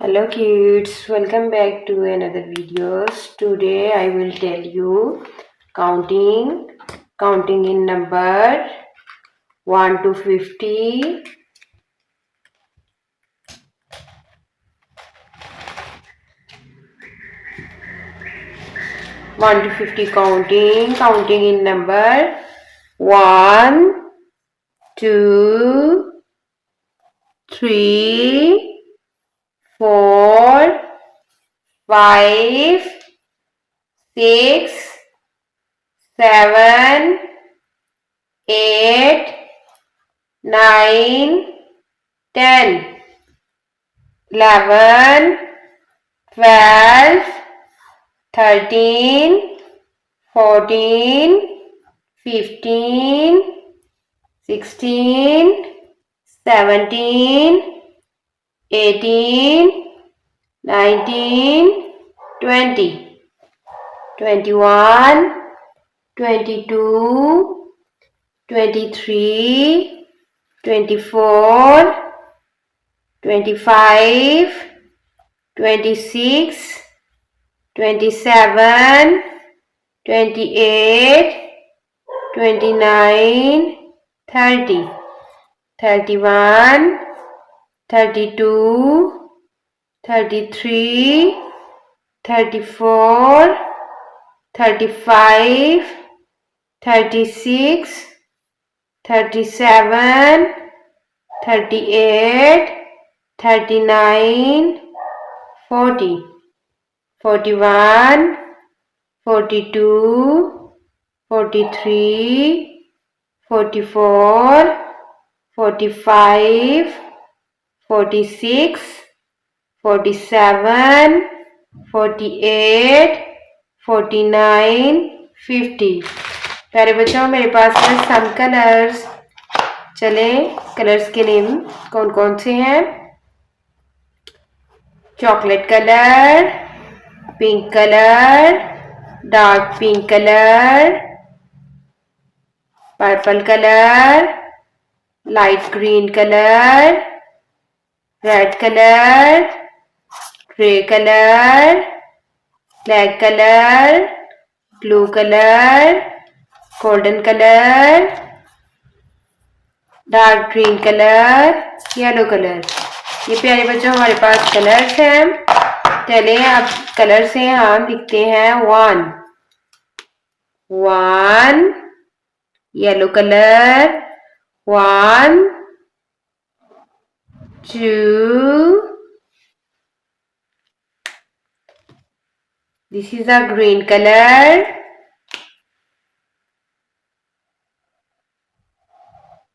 Hello kids, welcome back to another videos. Today I will tell you counting in number 1 to 50. One to 50 counting in number 1, 2, 3, 4, 5, 6, 7, 8, 9, 10, 11, 12, 13, 14, 15, 16, 17, 18, 19, 20, 21, 22, 23, 24, 25, 26, 27, 28, 29, 30, 31, 32, 33, 34, 35, 36, 37, 38, 39, 40, 41, 42, 43, 44, 45, 46, 47, 48, 49, 50। प्यारे बच्चों, मेरे पास है सम colours. चले colours के name कौन कौन से हैं? Chocolate colour, pink colour, dark pink colour, purple colour, light green colour, red colour, grey colour, black colour, blue colour, golden colour, dark green colour, yellow colour. ये प्यारे बच्चों हमारे पास कलर्स हैं। चलिए अब कलर से हम लिखते हैं 1 yellow colour, 1 2, this is a green color,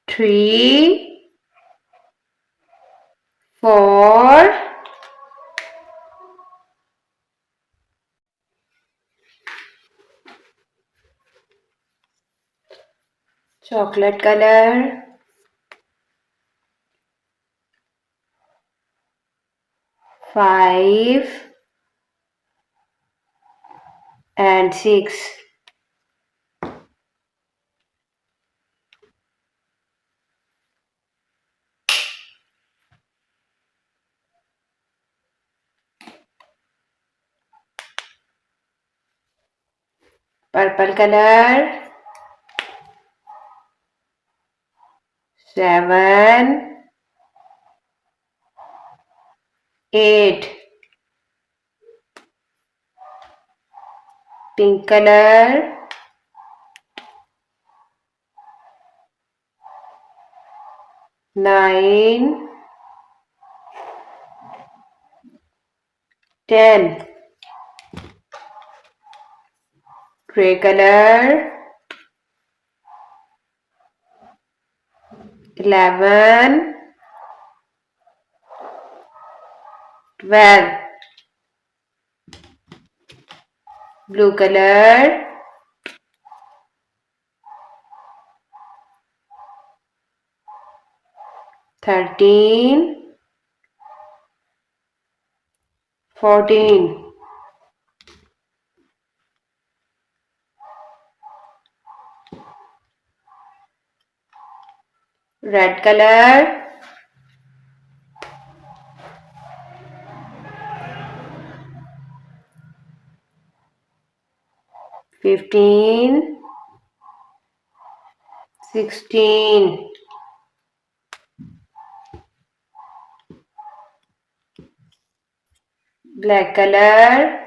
3, 4, chocolate color, 5 and 6. Purple color, 7, 8. Pink color, 9, 10. Gray color, 11, 12. Blue color, 13, 14. Red color, 15, 16. Black color,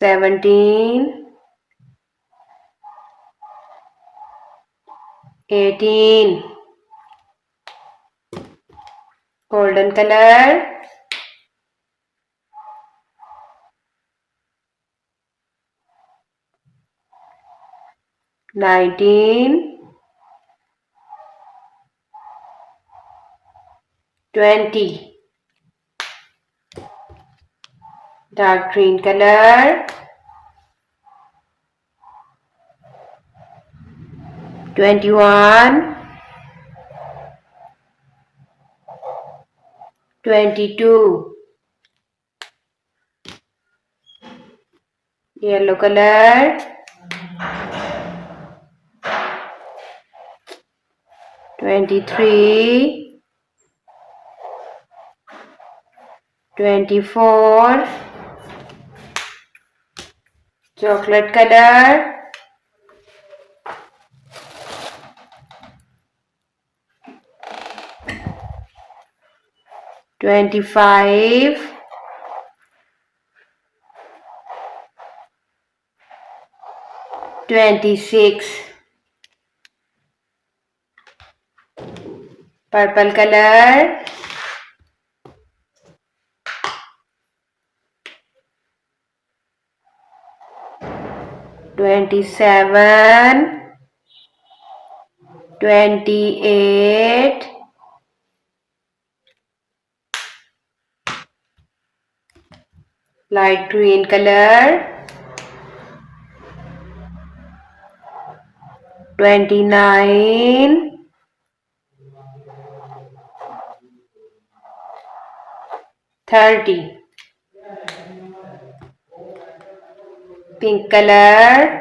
17, 18. Golden color, 19, 20. Dark green color, 21, 22. Yellow color, 23, 24. Chocolate color, 25, 26. Purple color, 27, 28. Light green color, 29, 30. Pink color,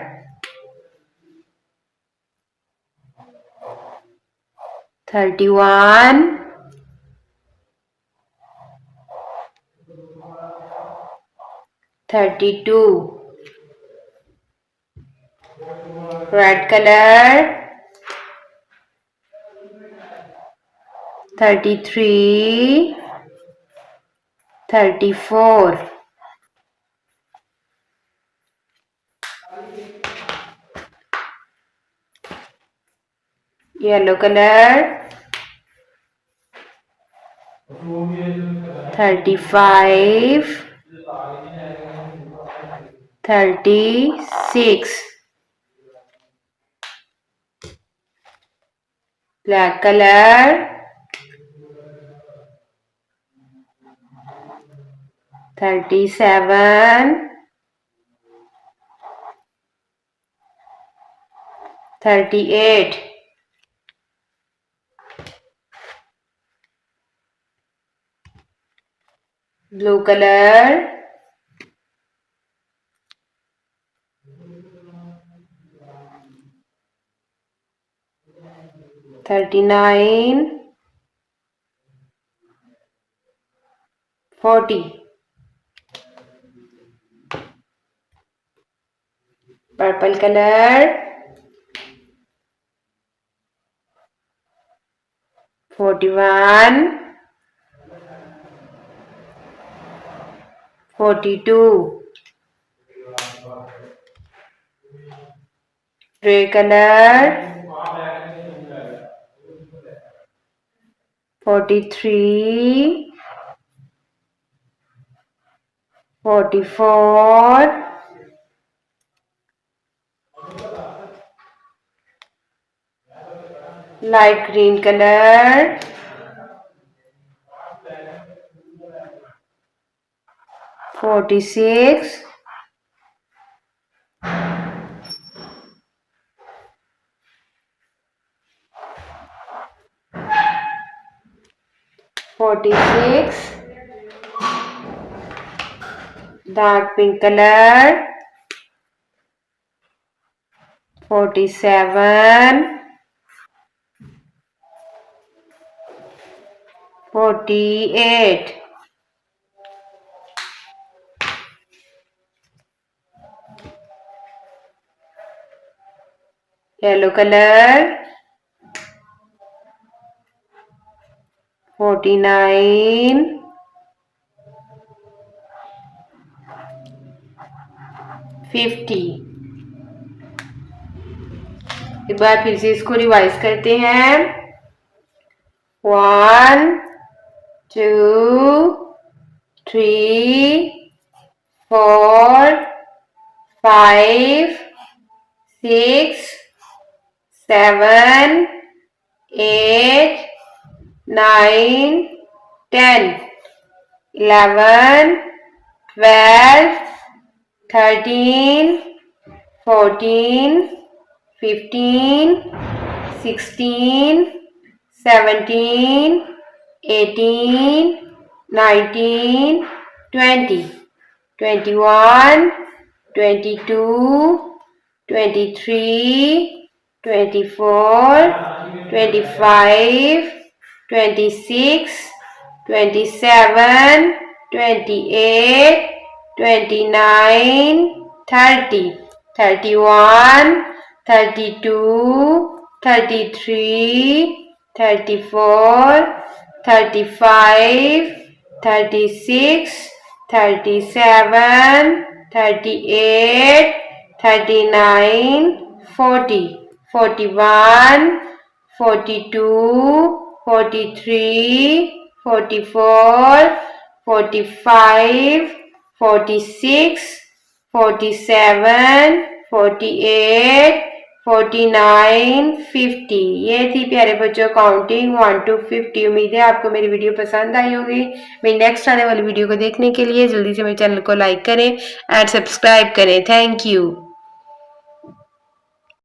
31, 32. Red color, 33, 34. Yellow color, 35, 36. Black color, 37, 38. Blue color, 39, 40. Purple color, 41, 42. Gray color, 43, 44. Light green color, 46, 46. Dark pink color, 47, 48. Yellow colour 49 50। एक बार फिर से इसको revise करते हैं। 1 2 3 4 5 6 7 8 9 10 11 12 13 14 15 16 17 18 19 20 21 22 23 24 25 26 27 28 29 30 31 32 33 34 35 36 37 38 39 40 41 42 43 44 45 46 47 48 49 50। ये थी प्यारे बच्चों काउंटिंग 1 to 50। उम्मीद है आपको मेरी वीडियो पसंद आई होगी। मेरी नेक्स्ट आने वाली वीडियो को देखने के लिए जल्दी से मेरे चैनल को लाइक करें एंड सब्सक्राइब करें। Thank you.